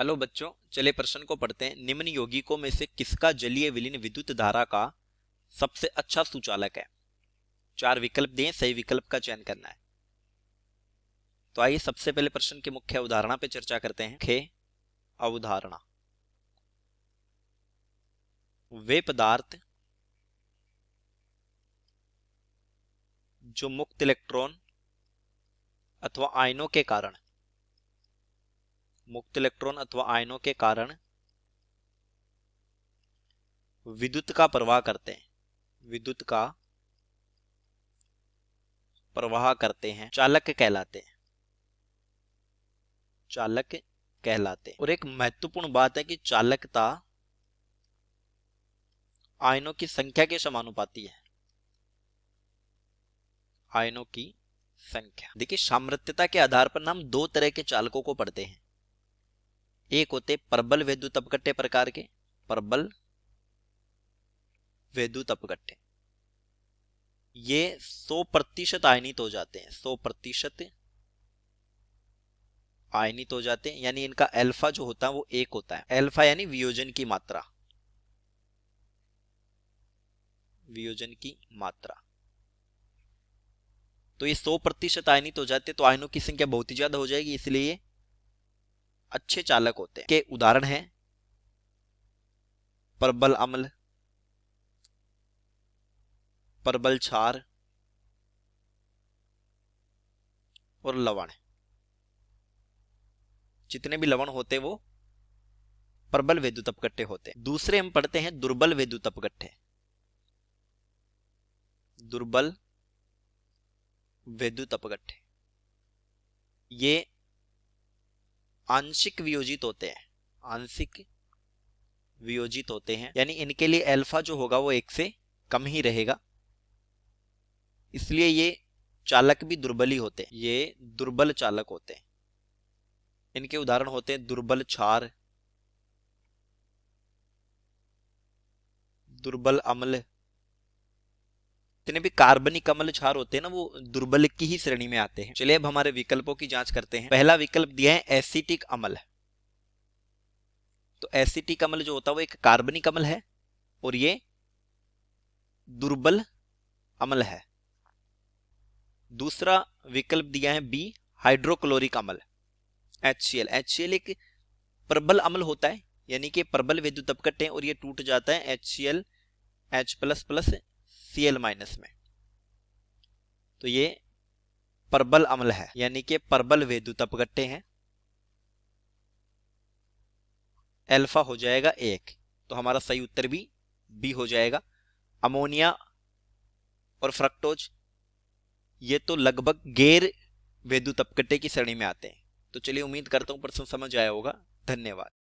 Hello बच्चों, चलिए प्रश्न को पढ़ते हैं। निम्न यौगिकों में से किसका जलीय विलीन विद्युत धारा का सबसे अच्छा सुचालक है? चार विकल्प दिए, सही विकल्प का चयन करना है। तो आइए सबसे पहले प्रश्न के मुख्य अवधारणा पे चर्चा करते हैं। मुख्य अवधारणा: वे पदार्थ जो मुक्त इलेक्ट्रॉन अथवा आयनों के कारण विद्युत का प्रवाह करते हैं चालक कहलाते हैं। और एक महत्वपूर्ण बात है कि चालकता आयनों की संख्या के समानुपाती है। आयनों की संख्या, देखिए साम्यता के आधार पर हम दो तरह के चालकों को पढ़ते हैं। एक होते प्रबल विद्युत अपघट्य प्रकार के, प्रबल विद्युत अपघट्य, ये 100% आयनित हो जाते हैं। 100% आयनित हो जाते हैं, यानी इनका अल्फा जो होता है वो 1 होता है। अल्फा यानी वियोजन की मात्रा। तो ये 100% आयनित हो जाते हैं, तो आयनों की संख्या बहुत ही ज्यादा हो जाएगी, इसलिए ये अच्छे चालक होते हैं। के उदाहरण हैं प्रबल अम्ल, प्रबल क्षार और लवण। जितने भी लवण होते हैं वो प्रबल विद्युत अपघट्य होते हैं। दूसरे हम पढ़ते हैं दुर्बल विद्युत अपघट्य। दुर्बल विद्युत अपघट्य ये आंशिक वियोजित होते हैं, यानी इनके लिए अल्फा जो होगा वो 1 से कम ही रहेगा, इसलिए ये चालक भी दुर्बल ही होते हैं। ये दुर्बल चालक होते हैं। इनके उदाहरण होते हैं दुर्बल क्षार, दुर्बल अम्ल। जितने भी कार्बनिक अम्ल क्षार होते हैं ना, वो दुर्बल की ही श्रेणी में आते हैं। चलिए अब हमारे विकल्पों की जांच करते हैं। पहला विकल्प दिया है एसिटिक अम्ल। तो एसिटिक अम्ल जो होता है वो एक कार्बनिक अम्ल है और ये दुर्बल अम्ल है। दूसरा विकल्प दिया है बी, हाइड्रोक्लोरिक अम्ल, HCl। HCl एक प्रबल अम्ल होता है, यानी कि प्रबल विद्युत अपघट्य है और ये टूट जाता है HCl H++ Cl- में। तो ये प्रबल अम्ल है, यानी कि प्रबल विद्युत अपघट्य है। अल्फा हो जाएगा 1, तो हमारा सही उत्तर भी बी हो जाएगा। अमोनिया और फ्रक्टोज ये तो लगभग गैर विद्युत अपघट्य की श्रेणी में आते हैं। तो चलिए उम्मीद करता हूं प्रश्न समझ आया होगा। धन्यवाद।